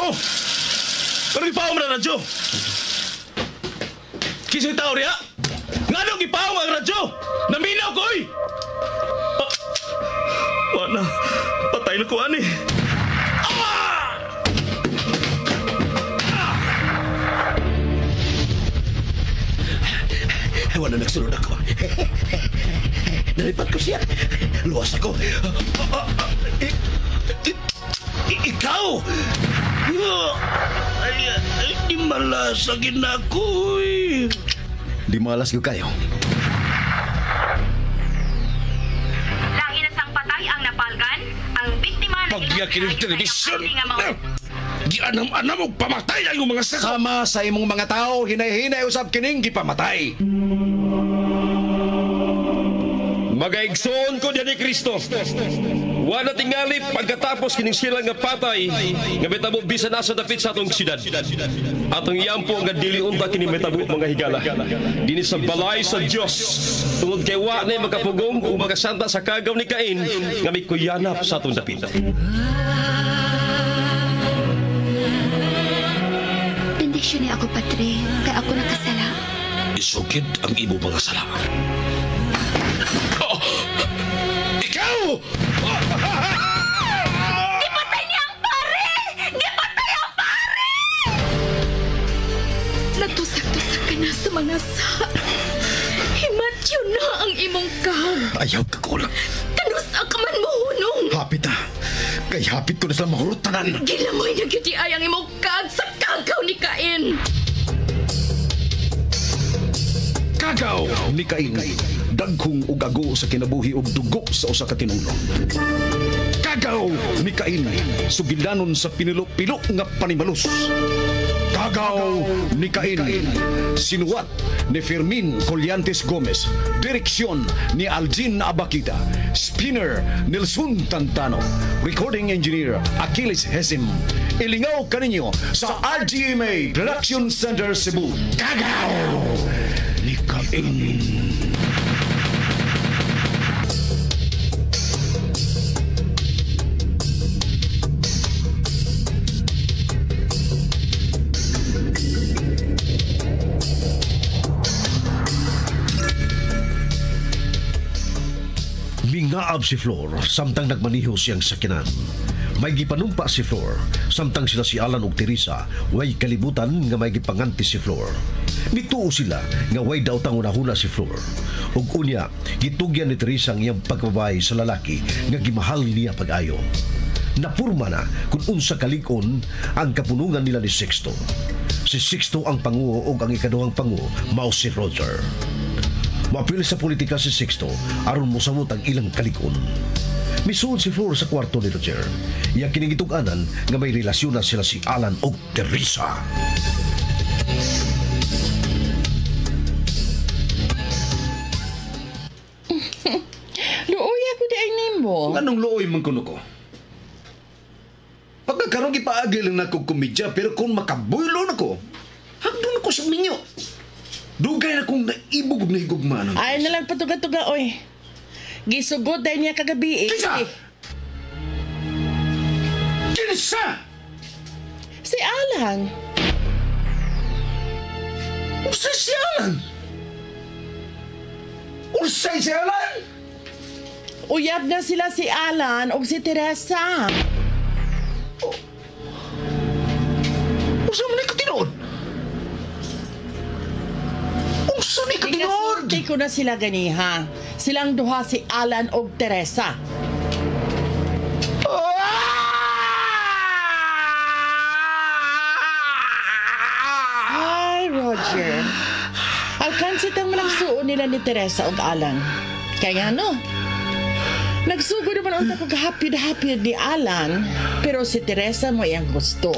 Oh! Pero ipaw mo na radyo! Kisa'y tao riya! Nga nung ipaw mo ang radyo! Naminaw ko, oy! Wala. Patay na ko, ani. Wala nagsunod ako. Nalipat ko siya. Luwas ako. Ikaw! Di malasagin ako eh. Di malas ko kayo. Lahi na sang patay ang napalgan. Ang biktima na Pagyakin ng television. Di anam-anam og pamatay ang mga saka. Sama sa imong mga tao, hinay-hinay usab kining gipamatay. Magaigsoon ko diyan ni Kristo. Wala tingali pagkatapos kining sila nga patay nga metabo bisan nasa dapit sa atong siyudad. Atong iyampo nga dili unta kini metabo mga higala. Dinhi sa balay sa Dios. Tungod kay wa na makapugong o makasanta sa kagaw ni Cain nga may kuyanap sa atong dapit. Bendisyon niya ako, Padre, kaya ako nakasala. Isugid ang imo mga sala. Ikaw! Gipatay niya ang pare! Gipatay ang pare! Natusak-tusak ka na sa mga sa. Himatyo na ang imong kahon. Ayaw ka kulang. Kanusa ka man mohunong. Hapit na. Kay hapit ko na sila mahurutanan. Gilamoy na giti ay ang imong kag sa kagaw ni Cain. Kagaw ni Cain. Daghong ugago sa kinabuhi ug dugo sa usa ka tinulong. Kagaw ni Cain. Sugilanon sa pinilo-pilo nga panimalus. Kagaw ni Cain. Sinuwat ni Fermin Colliantes Gomez. Direksyon ni Algin Abakita. Spinner Nelson Tantano. Recording engineer Achilles Hesim. Ilingaw kaninyo sa RGMA Production Center Cebu. Kagaw ni Cain. Mingaab si Flor samtang nagmaniho siyang sakinan. May gipanumpa si Flor samtang sila si Alan ug Teresa way kalibutan nga may gipanganti si Flor. Nituo sila nga way daw tangunahuna si Flor. Ug unya gitugyan ni Teresa ang iyang pagbabae sa lalaki nga gimahal niya pag-ayo. Napurma na kung unsa kalig-on ang kapunungan nila ni Sixto. Si Sixto ang panguho ug ang ikaduhang panguho mao si Roger. Mapil sa politika si Sixto aron mosamot ang ilang kalikon. Misuod si Flor sa kwarto ni Roger. Iya kinigitug-anan nga may relasyon na sila si Alan o Teresa. Luoy ako di ay nimo. Anong looy man kuno ko? Pagkakaroon ipaagil lang na kong komedya pero kung makabuylo na ko, hagdun ako sa minyo. Dugay na kong naibog na higugmanan. Ay na lang patuga-tuga, oy. Gisugod dahil niya kagabi eh. Kisa! Kinsa! Si Alan. Usay si Alan! Usay si Alan! Uyab na sila si Alan o si Teresa. Usay mo na ikatinood? Usay na ikatinood? Ikasulti ko na sila ganiha. Silang duha si Alan o Teresa. Hi, Roger. Alkansit ang malagsuon nila ni Teresa o Alan. Kaya nga no, nagsugo naman unta pag-happy ni Alan, pero si Teresa mo iyang gusto.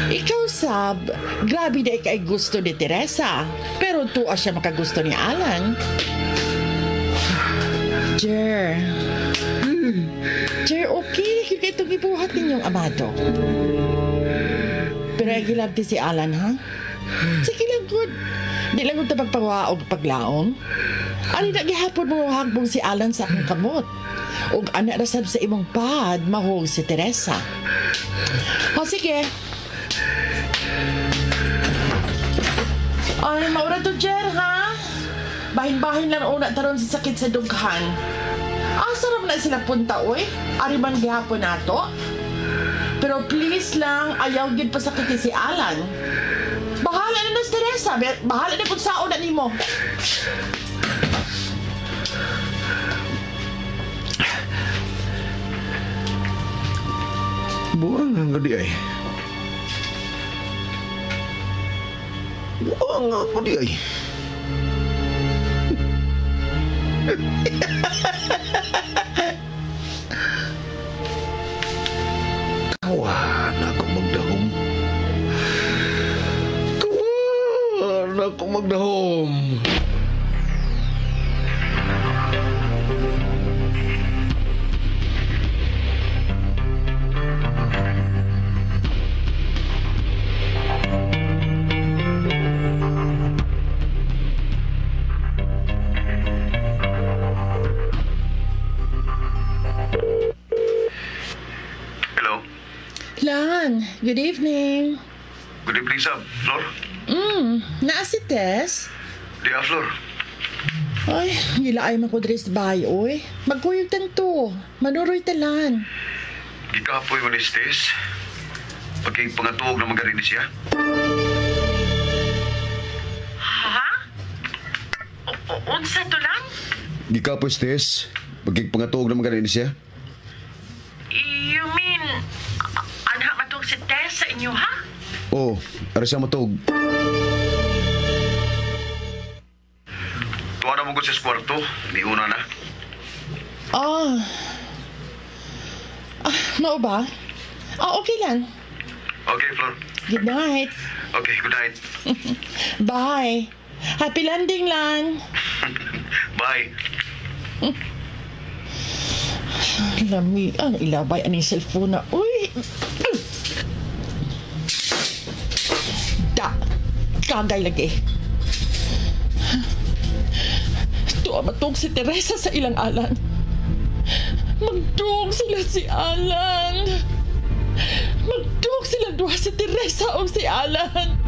Ikaw, Sab, grabe na ikay gusto ni Teresa, pero tuwa siya makagusto ni Alan. Jer, okay, kaya itong ibuhat ninyong amado. Pero ay gilabti si Alan, ha? Sige lang, good. Di lang kung pagpawa o paglaom. Ano na gihapon mo hagbong si Alan sa akong kamot? ug anak ra sab sa imong pad mahog si Teresa. O sige. Ay, maura to, Jer, ha? Bahin-bahin lang una taron sa sakit sa dughan. Sarap na sila punta, oy. Ariman gihapon nato. Pero please lang, ayaw gid pasakiti si Alan. Bahala na si Teresa. Bahala na kung saan na nimo. Buang ang gadi ay. Buang ang gadi ay. Kawan ako magdahom. Kawan ako magdahom. Lan, good evening. Good evening, Sam. Flor? Naa si Tess? Di Flor. Ay, gilaay man ko diri sa bahay, oy. Magkuyog tanto. Manuroy talan. Gikapoy mo ni Tess. Pagkay pangatuog na magarin siya. Ha? Unsa to lang? Gikapoy, Tess. Pagkay pangatuog na magarin siya. You mean, anak matong si Tess sa inyo, ha? Oo, aras siya matug. Tuwa na mo ko sa kwarto. Ni una na. Mao ba? Okay lang. Okay, Flor. Good night. Okay, good night. Bye. Happy landing, Lan. Bye. Lami ang ilabay aning cellphone na. Uy! Da! Kagay lagi. Tuwa matog si Teresa sa ilang Alan. Magdug sila si Alan. Magdug sila duha si Teresa o si Alan.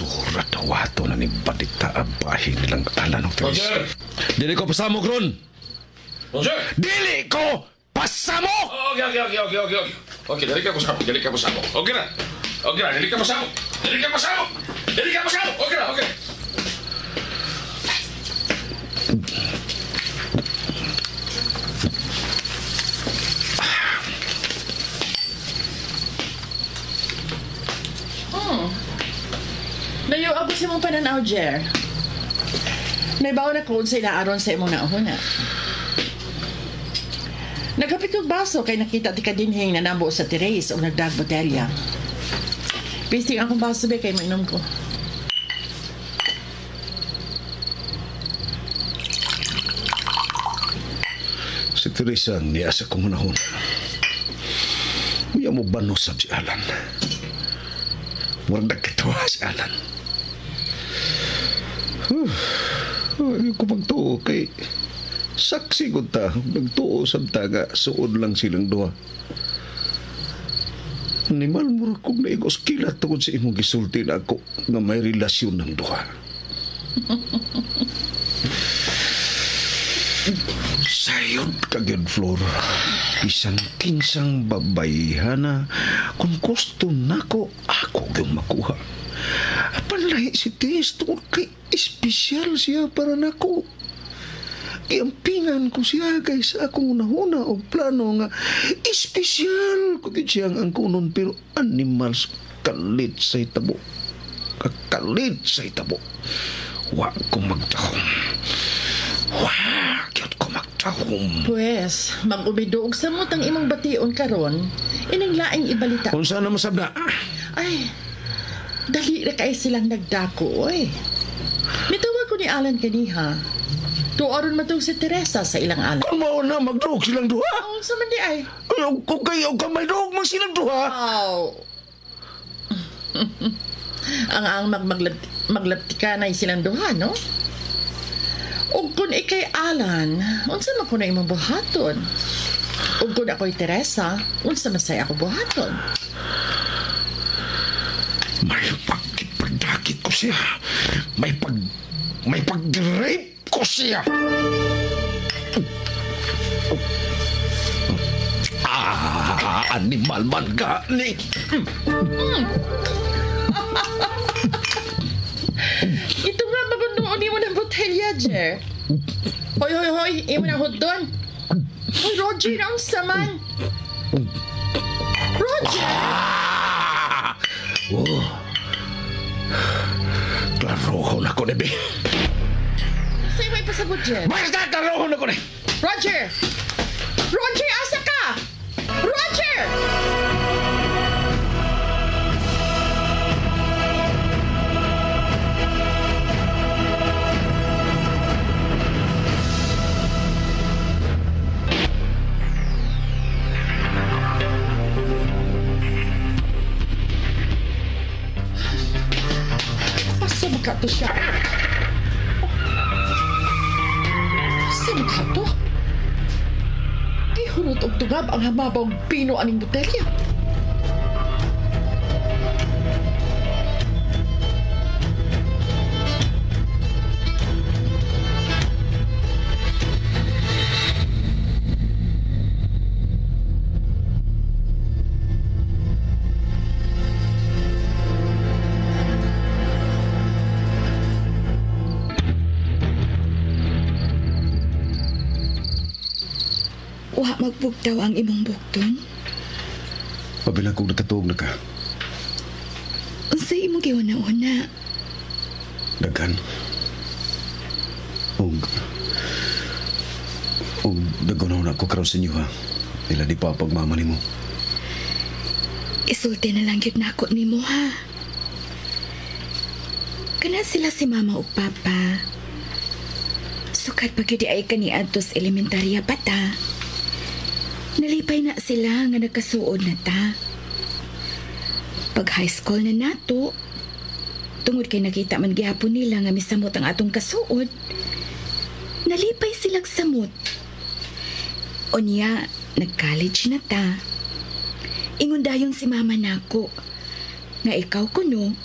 Surat na wato na ni Badita ang bahin nilang Alan ng Teresa. Roger! Dili ko pasamok ron! Roger! Dili ko pasamok! Okay. Okay, dali ka pasabog. Okay na. Dali ka pasabog. Okay na. Layo ako sa mong pananaw, Jer. Naibaw na kung sa inaaron sa imong nauna. Nagkapit kong baso kay nakita ti kadinhing na nabo sa Therese o nagdag botelya. Pisting akong baso be kay mainom ko. Si Teresa ang niya sa kong nahon. Uya mo banusab si Alan. Murang nagkatawa si Alan. Ayaw ko magtuo kay saksi ko ta. Magtuo sa taga suod lang silang duha. Animal mo kung naigos kilat tungkol sa imong gisulti na ako nga may relasyon ng duha. Sayod kagad, Flor. Bisan kinsang babayhana kung gusto nako ako yung makuha. Panlahi si Tess tungkol kay espesyal siya para nako. Iampingan ko siya kay sa akong unahuna o plano nga espesyal ko siyang ang kunon pero animals kalit sa itabo. Kakalit sa itabo. Wa ko magtahong. Gyud ko magtahong. Pues, mag-ubidoog sa mo tang imong bation karon, ining laing ibalita. Kung saan na masabda? Ay, dali na kay silang nagdako, oy. Mitawag ko ni Alan kaniha. Tuoron matong si Teresa sa ilang anak. Kung mao na magduog silang duha. Ang sa man di ay. Kung kayo ka may duog man silang duha. Aw. ang maglaptikanay silang duha, no? Ug kung ikay Alan, unsa man ko na imong buhaton? Ug kung ako'y Teresa, unsa masay ako buhaton? May pagdakit ko siya. May pag-rape ko siya. Animal man ka ni. Ito nga magunoon mo ng botelya, Jer. Hoy, imo na hudon. Hoy, Roger, ang saman. Roger! Oh. Klaroho na ko, Nebe. Sa'yo may pasabot, Jer. Basta klaroho na ko, ne. Roger! Roger, asa ka? Roger! Asa magkato siya? Asa magkato? Ihurot og tugab ang hamabang pino aning botelya. Wa magbugtaw ang imong bukton. Pabilang kong nakatuog na ka. Unsa imong giuna-una? Daghan. Og dagonaw na ko karon sa inyo ha. Ila di pa pagmama nimo. Isulti na lang gyud nako nimo ha. Kana sila si mama ug papa. Sukat pa gyud ay kaniadto sa elementarya pa ta. Nalipay na sila nga nagkasuod na ta. Pag high school na nato, tungod kay nakita man gihapon nila nga misamot ang atong kasuod, nalipay silang samot. Unya, nag-college na ta. Ingon dayon si mama nako, nga ikaw kuno,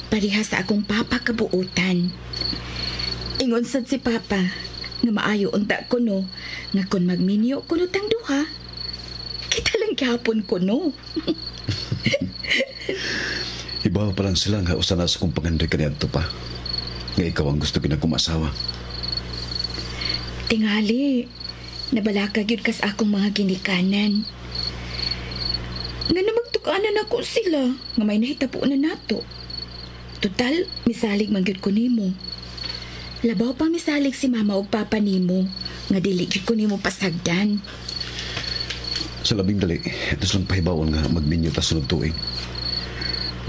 pariha sa akong papa kabuutan. Ingon sad si papa, nga maayo unta kuno, nga kon magminyo kuno tang duha, kita lang gihapon kuno. Ibaw pa lang sila nga usa na sa kong pangandoy kaniadto pa. Nga ikaw ang gusto pinagkumasawa. Tingali, nabalaka gyud kas akong mga ginikanan. Nga namagtukanan ako sila, nga may nahitabo na nato. Total, misalig man gyud ko nimo. Labaw pa misalig si mama ug papa nimo, nga dili gyud ko nimo pasagdan. Sa labing dali, ito lang pahibawon nga magminyo ta sunod tuig.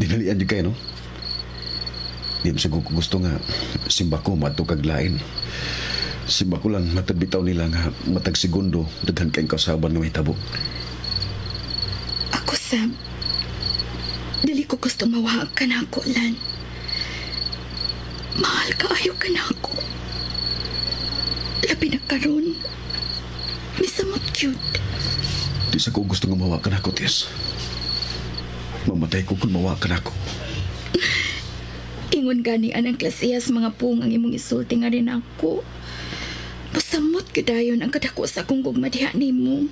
Dinalian niyo kayo, no? Di mo siguro gusto nga simba ko mato kaglain. Simba ko lang matabitaw nila nga matag segundo daghan kayong kausaban nga may tabo. Ako, Sam, dili ko gusto mawahag ka na ako, Lan. Mahal ka, ayaw ka na ako. Labi na karon, misamot cute. Di sa ko gusto nga mawa ka na ako, Tess. Mamatay ko kung mawa ka na ako. Ingon gani anang klasiyas mga pung ang imong isulti nga rin ako. Masamot kadayon ang kadako sa akong gugmadiha nimo.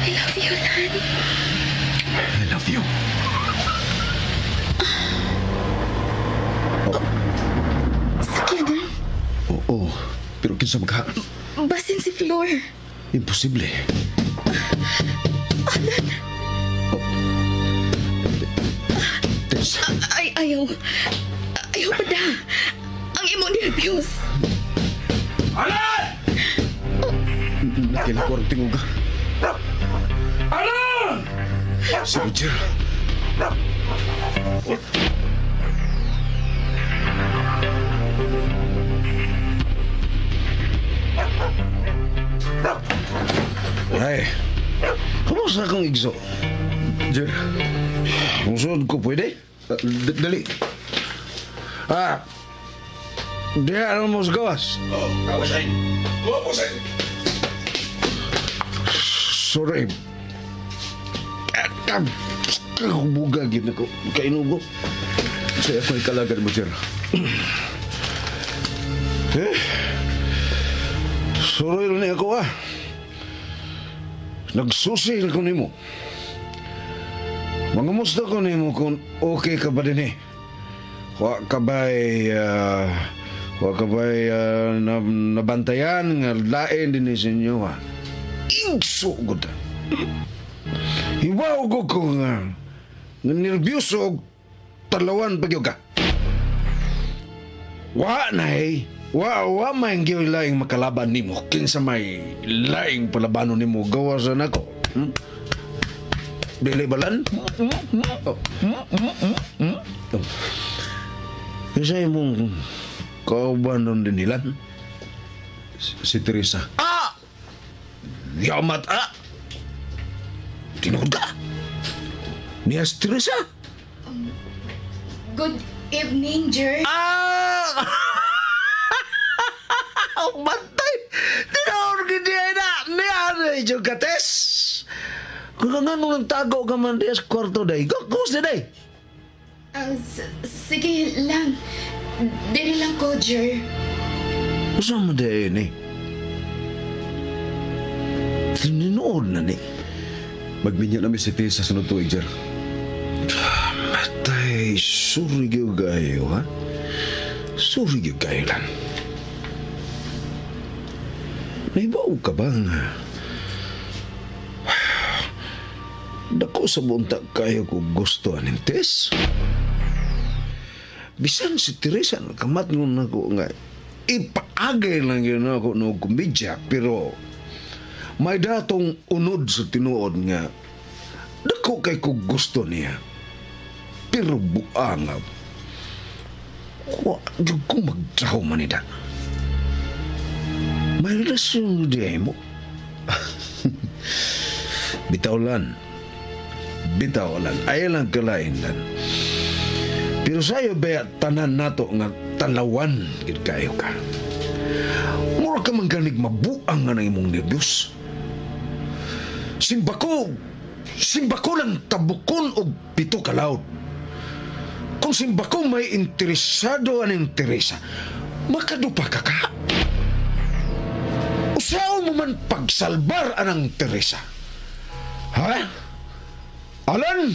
I love you, Lan. I love you. Sakyanan. Oo, pero kinsa magha... Basin si Flor. Imposible. Alan. Tess, Ayaw. Ayaw pa da. Ang imong nervyos. Alan! nakila ko ang tinguga. Alan! Si Roger. Ay, kumusta akong igso? Jer, Kung sunod ko, pwede? dali. Diha ano mo sa gawas? Kawasain. Kawasain. Sorry. Bugag yun ako. Kainubo. Saya ako'y kalagan mo, Jer. Sorry lang ako Nagsusi na ko nimo. Mangamusta ko nimo kung okay ka ba din Wa ka ba'y nabantayan nga lain din sa inyo Igso ko da. Hiwaw ko nga nervyuso og talawan pagyo ka. Wa na Wa man gyud laing makalaban nimo kinsa may laing palabanon nimo gawasan ako. Dili balan? Kasi mong kaubanon din nila. Si Teresa. Yamat Tinod ka? Niya si Teresa? Good evening, Jer. Bantay! Tinawag ka niya niya juga tes. Kung nga nung nagtago ka man diya sa kwarto day, kus na day. Sige lang. Dili lang ko, Jer. Saan mo day ni? Tininood na ni. Magminyo namin si Tess sa sunod tuig, Jer. Matay, suri gyud kayo, ha? Suri gyud kayo lang. Naibaw ka bang? Dako sa buntag kayo ko gusto aning Tess. Bisan si Teresa nakamat nun ako nga ipaagay lang yun ako no kumidya pero may datong unod sa tinuod nga dako kay ko gusto niya pero buang wa gyud ko magtraho manida. May relasyon di mo. Bitaw lang. Ayaw lang kalain lang. Pero sa'yo ba tanan nato nga talawan gid kayo ka. Mura ka mangganig mabuang nga ng imong nervyos. Simba ko lang tabukon og 7 ka laod. Kung simba ko may interesado aning Teresa, makadupa ka ka. Usaw mo man pagsalbar anang Teresa. Ha? Alan?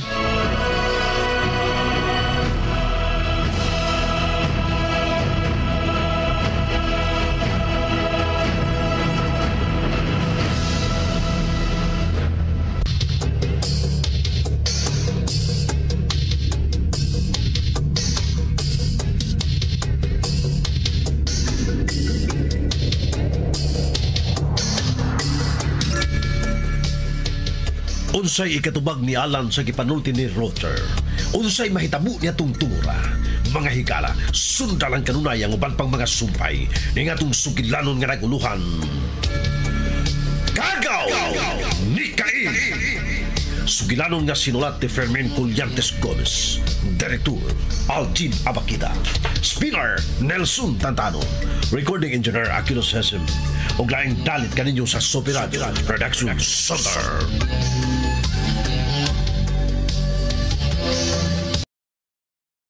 Unsay ikatubag ni Alan sa gipanulti ni Roger. Unsay mahitabo niya tungtura. Mga higala, sundalan kanunay ang uban pang mga sumpay ni ngatong sugilanon nga naguluhan. Kagaw ni Cain! Sugilanon nga sinulat ni Fermin Collantes Gomez. Direktor Algin Abakida. Spinner Nelson Tantano. Recording Engineer Aquilos Hesim. Og laing dalit kaninyo sa Sopirad Production Center.